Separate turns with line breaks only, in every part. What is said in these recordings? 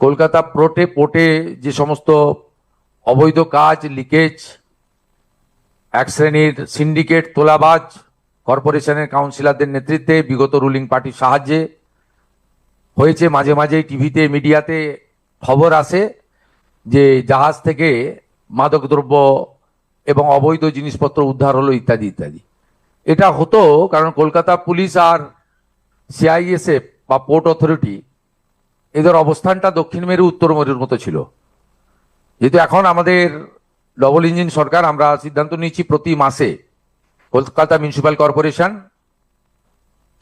কলকাতা পোর্টে যে সমস্ত অবৈধ কাজ, লিকেজ, এক শ্রেণীর সিন্ডিকেট, তোলাবাজ কর্পোরেশনের কাউন্সিলরদের নেতৃত্বে বিগত রুলিং পার্টির সাহায্যে হয়েছে। মাঝে মাঝে টিভিতে, মিডিয়াতে খবর আসে যে জাহাজ থেকে মাদকদ্রব্য এবং অবৈধ জিনিসপত্র উদ্ধার হলো, ইত্যাদি ইত্যাদি। এটা হতো কারণ কলকাতা পুলিশ আর সিআইএসএফ বা পোর্ট অথরিটি, এদের অবস্থানটা দক্ষিণ মেরু উত্তর মেরুর মতো ছিল। যেহেতু এখন আমাদের ডবল ইঞ্জিন সরকার, আমরা সিদ্ধান্ত নিয়েছি প্রতি মাসে Kolkata municipal corporation,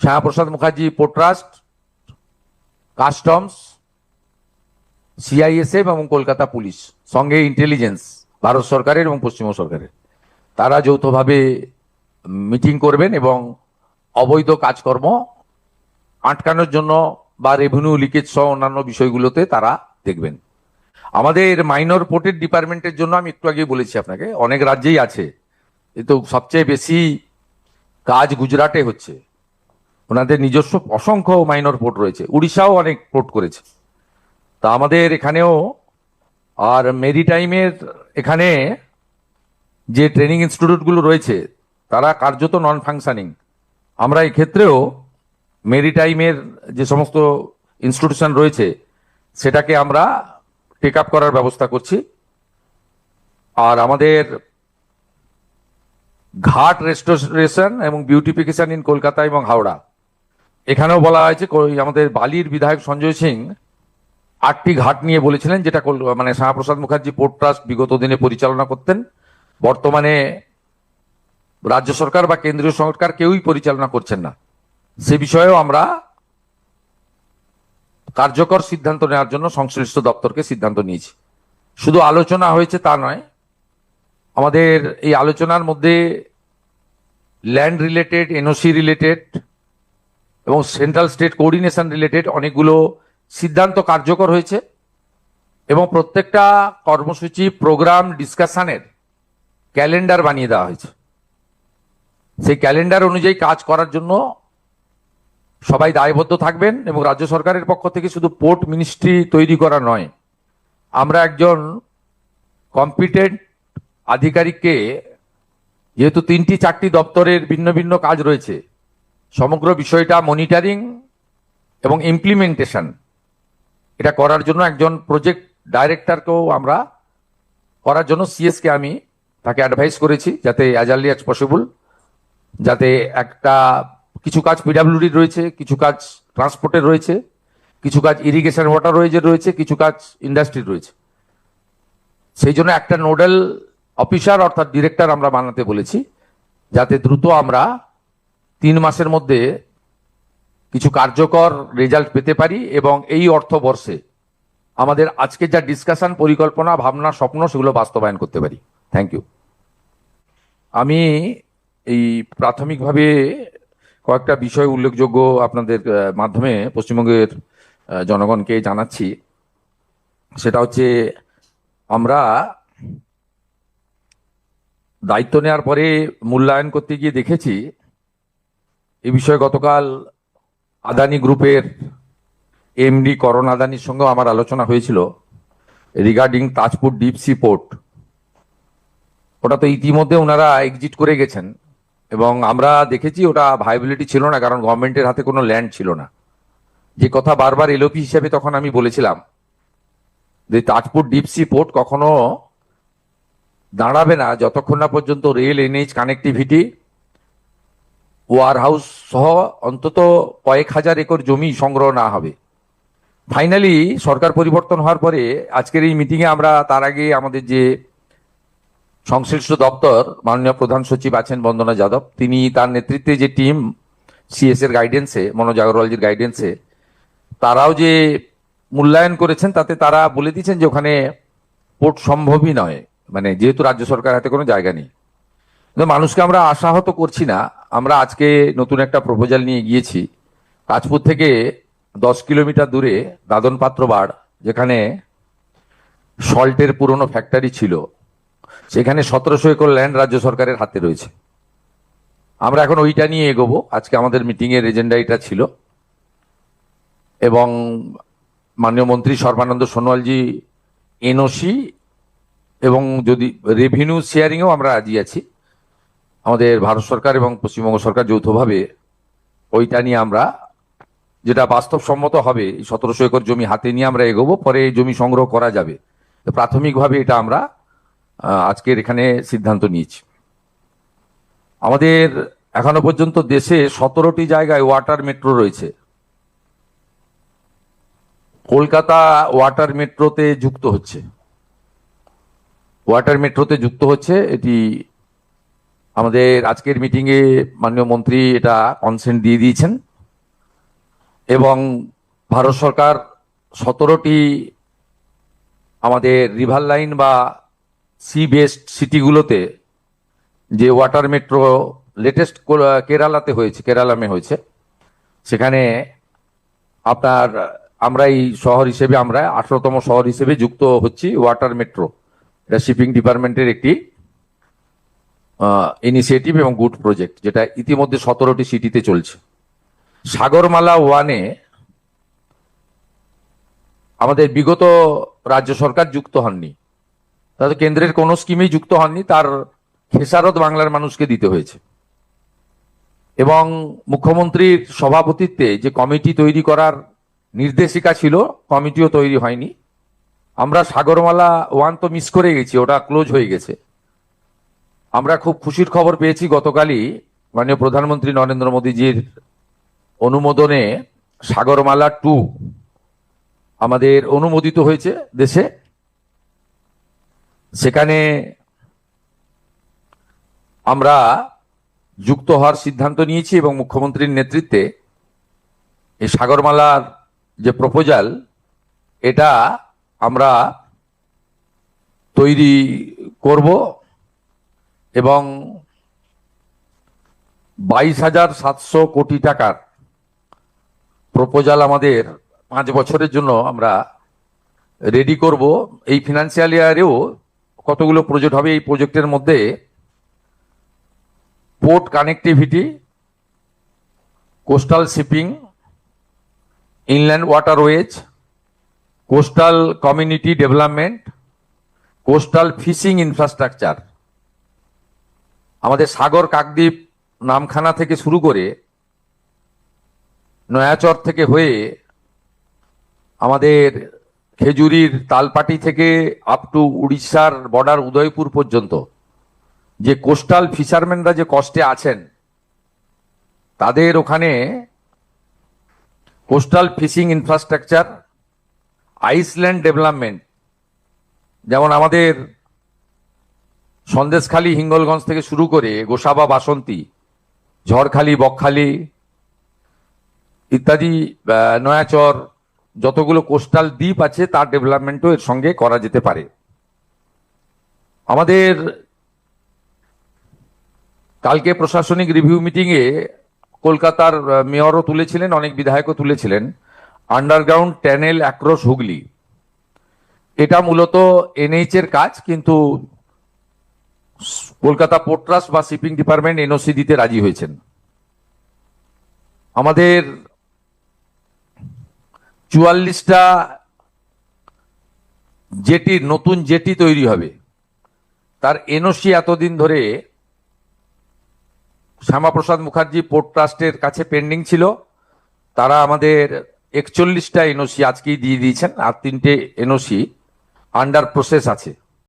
Shyamaprasad Mukherjee port trust, customs, CISF এবং কলকাতা পুলিশ, সঙ্গে ইন্টেলিজেন্স ভারত সরকারের এবং পশ্চিমবঙ্গ সরকারের, তারা যৌথভাবে মিটিং করবেন এবং অবৈধ কাজকর্ম আটকানোর জন্য বা রেভিনিউ লিকেজ সহ অন্যান্য বিষয়গুলোতে তারা দেখবেন। আমাদের মাইনর পোর্টের ডিপার্টমেন্টের জন্য আমি একটু আগে বলেছি আপনাকে, অনেক রাজ্যেই আছে, কিন্তু সবচেয়ে বেশি কাজ গুজরাটে হচ্ছে। ওনাদের নিজস্ব অসংখ্য মাইনর পোর্ট রয়েছে, উড়িষ্যাও অনেক পোর্ট করেছে। তা আমাদের এখানেও, আর মেরিটাইমের এখানে যে ট্রেনিং ইনস্টিটিউটগুলো রয়েছে তারা কার্যত নন ফাংশনিং। আমরা এই ক্ষেত্রেও মেরিটাইমের যে সমস্ত ইনস্টিটিউশন রয়েছে সেটাকে আমরা টেক আপ করার ব্যবস্থা করছি। আর আমাদের ঘাট রেস্টোরেশন এবং বিউটিফিকেশন ইন কলকাতা এবং হাওড়া, এখানেও বলা হয়েছে, আমাদের বালির বিধায়ক সঞ্জয় সিং 8টি ঘাট নিয়ে বলেছিলেন, যেটা মানে শ্যামাপ্রসাদ মুখার্জি পোর্ট ট্রাস্ট বিগত দিনে পরিচালনা করতেন। বর্তমানে রাজ্য সরকার বা কেন্দ্রীয় সরকার কেউই পরিচালনা করছেন না। সে বিষয়েও আমরা কার্যকর সিদ্ধান্ত নেওয়ার জন্য সংশ্লিষ্ট দপ্তরকে সিদ্ধান্ত নিয়েছি। শুধু আলোচনা হয়েছে তা নয়, আমাদের এই আলোচনার মধ্যে ল্যান্ড রিলেটেড, এনওসি রিলেটেড এবং সেন্ট্রাল স্টেট কোঅর্ডিনেশন রিলেটেড অনেকগুলো সিদ্ধান্ত কার্যকর হয়েছে এবং প্রত্যেকটা কর্মসূচি, প্রোগ্রাম, ডিসকাশনের ক্যালেন্ডার বানিয়ে দেওয়া হয়েছে। সেই ক্যালেন্ডার অনুযায়ী কাজ করার জন্য সবাই দায়বদ্ধ থাকবেন। এবং রাজ্য সরকারের পক্ষ থেকে শুধু পোর্ট মিনিস্ট্রি তৈরি করা নয়, আমরা একজন কম্পিটেন্ট আধিকারিককে, যেহেতু 3-4টি দপ্তরের ভিন্ন ভিন্ন কাজ রয়েছে, সমগ্র বিষয়টা মনিটরিং এবং ইমপ্লিমেন্টেশন এটা করার জন্য একজন প্রজেক্ট ডাইরেক্টরকেও আমরা করার জন্য সিএসকে আমি তাকে অ্যাডভাইস করেছি, যাতে অ্যাজ আর্লি অ্যাজ পসিবল, যাতে কিছু কাজ পিডাব্লিউডি রয়েছে, কিছু কাজ ট্রান্সপোর্টের রয়েছে, কিছু কাজ ইরিগেশন ওয়াটার ওয়েজের রয়েছে, কিছু কাজ ইন্ডাস্ট্রির রয়েছে। সেই জন্য একটা নোডাল অফিসার অর্থাৎ ডিরেক্টর আমরা বানাতে বলেছি, যাতে দ্রুত আমরা 3 মাসের মধ্যে কিছু কার্যকর রেজাল্ট পেতে পারি এবং এই অর্থবর্ষে আমাদের আজকে যা ডিসকাশন, পরিকল্পনা, ভাবনা, স্বপ্ন, সেগুলো বাস্তবায়ন করতে পারি। Thank you. আমি এই প্রাথমিকভাবে কয়েকটা বিষয় উল্লেখযোগ্য আপনাদের মাধ্যমে পশ্চিমবঙ্গের জনগণকে জানাচ্ছি। সেটা হচ্ছে, আমরা দায়িত্ব নেওয়ার পরে মূল্যায়ন করতে গিয়ে দেখেছি, এই বিষয়ে গতকাল আদানি গ্রুপের এমডি করণ আদানির সঙ্গেও আমার আলোচনা হয়েছিল regarding Tajpur deep sea port. ওটা তো ইতিমধ্যে ওনারা এক্সিট করে গেছেন এবং আমরা দেখেছি ওটা ভাইবিলিটি ছিল না, কারণ গভর্নমেন্টের হাতে কোনো ল্যান্ড ছিল না। যে কথা বারবার এলওপি হিসেবে তখন আমি বলেছিলাম যে তাজপুর ডিপ সি পোর্ট কখনো দাঁড়াবে না যতক্ষণ না পর্যন্ত rail, NH connectivity, warehouse সহ অন্তত কয়েক হাজার একর জমি সংগ্রহ না হবে। ফাইনালি সরকার পরিবর্তন হওয়ার পরে আজকের এই মিটিংয়ে আমরা, তার আগে আমাদের যে সংশ্লিষ্ট দপ্তর, মাননীয় প্রধান সচিব আছেন বন্দনা যাদব, তিনি তার নেতৃত্বে যে টিম, সিএস এর গাইডেন্সে, মনোজ আগরওয়ালজির গাইডেন্সে, তারাও যে মূল্যায়ন করেছেন, তাতে তারা বলে দিয়েছেন যে ওখানে পোর্ট সম্ভবই নয়, মানে যেহেতু রাজ্য সরকার হাতে কোনো জায়গা নেই। কিন্তু মানুষকে আমরা আশাহত করছি না। আমরা আজকে নতুন একটা প্রপোজাল নিয়ে গিয়েছি তাজপুর থেকে 10 কিলোমিটার দূরে দাদন পাত্র বাড়, যেখানে সল্টের পুরনো ফ্যাক্টরি ছিল, সেখানে 1700 একর ল্যান্ড রাজ্য সরকারের হাতে রয়েছে। আমরা এখন ওইটা নিয়ে এগোবো। আজকে আমাদের মিটিং এর এজেন্ডা এটা ছিল এবং মাননীয় মন্ত্রী সর্বানন্দ সোনোয়ালজি এনওসি এবং যদি রেভিনিউ শেয়ারিংও আমরা রাজি আছি, আমাদের ভারত সরকার এবং পশ্চিমবঙ্গ সরকার যৌথভাবে ওইটা নিয়ে আমরা যেটা বাস্তবসম্মত হবে, 1700 একর জমি হাতে নিয়ে আমরা এগোবো, পরে এই জমি সংগ্রহ করা যাবে। তো প্রাথমিকভাবে এটা আমরা আজকের এখানে সিদ্ধান্ত নিয়েছি। আমাদের এখনো পর্যন্ত দেশে 17টি জায়গায় ওয়াটার মেট্রো রয়েছে। কলকাতা ওয়াটার মেট্রোতে যুক্ত হচ্ছে, এটি আমাদের আজকের মিটিংয়ে মাননীয় মন্ত্রী এটা কনসেন্ট দিয়ে দিয়েছেন এবং ভারত সরকার 17টি আমাদের রিভার লাইন বা সি বেসড সিটিগুলোতে যে ওয়াটার মেট্রো লেটেস্ট কেরালামে হয়েছে, সেখানে আপনার আমরা এই শহর হিসেবে আমরা 18তম শহর হিসেবে যুক্ত হচ্ছি ওয়াটার মেট্রো। এটা শিপিং ডিপার্টমেন্টের একটি ইনিশিয়েটিভ এবং গুড প্রজেক্ট, যেটা ইতিমধ্যে 17টি সিটিতে চলছে। সাগরমালা ওয়ানে আমাদের বিগত রাজ্য সরকার যুক্ত হননি, তাদের কেন্দ্রের কোনো স্কিমেই যুক্ত হননি, তার খেসারত বাংলার মানুষকে দিতে হয়েছে। এবং মুখ্যমন্ত্রীর সভাপতিত্বে যে কমিটি তৈরি করার নির্দেশিকা ছিল, কমিটিও তৈরি হয়নি। আমরা সাগরমালা ওয়ান তো মিস করে গেছি, ওটা ক্লোজ হয়ে গেছে। আমরা খুব খুশির খবর পেয়েছি, গতকালই মাননীয় প্রধানমন্ত্রী নরেন্দ্র মোদীজির অনুমোদনে সাগরমালা 2 আমাদের অনুমোদিত হয়েছে দেশে। সেখানে আমরা যুক্ত হওয়ার সিদ্ধান্ত নিয়েছি এবং মুখ্যমন্ত্রীর নেতৃত্বে এই সাগরমালার যে প্রপোজাল, এটা আমরা তৈরি করব এবং 22,700 কোটি টাকার প্রপোজাল আমাদের 5 বছরের জন্য আমরা রেডি করব। এই ফিনান্সিয়াল ইয়ারেও কতগুলো প্রজেক্ট হবে। এই প্রজেক্টের মধ্যে port connectivity, coastal shipping, inland waterways, coastal community development, coastal fishing infrastructure, আমাদের সাগর কাকদ্বীপ নামখানা থেকে শুরু করে নয়াচর থেকে হয়ে আমাদের খেজুরির তালপাটি থেকে আপ টু উড়িষ্যার বর্ডার উদয়পুর পর্যন্ত যে কোস্টাল ফিশারম্যানরা যে কষ্টে আছেন, তাদের ওখানে coastal fishing infrastructure, island development, যেমন আমাদের সন্দেশখালী হিঙ্গলগঞ্জ থেকে শুরু করে গোসাবা বাসন্তী, ঝড়খালি, বকখালি ইত্যাদি নয়াচর যতগুলো কোস্টাল দ্বীপ আছে তার ডেভেলপমেন্টও এর সঙ্গে করা যেতে পারে। আমাদের কালকে প্রশাসনিক রিভিউ মিটিংয়ে কলকাতার মেয়রও তুলেছিলেন, অনেক বিধায়কও তুলেছিলেন, আন্ডারগ্রাউন্ড টানেল অ্যাক্রস হুগলি। এটা মূলত এনএইচ এর কাজ, কিন্তু কলকাতা পোর্ট ট্রাস্ট বা শিপিং ডিপার্টমেন্ট এনওসি দিতে রাজি হয়েছেন। আমাদের 44টা জেটি, নতুন জেটি তৈরি হবে, তার এনওসি এতদিন ধরে শ্যামাপ্রসাদ মুখার্জি পোর্ট ট্রাস্টের কাছে পেন্ডিং ছিল। তারা আমাদের 41টা এনওসি আজকেই দিয়ে দিয়েছেন, আর 3টে এনওসি আন্ডার প্রসেস আছে।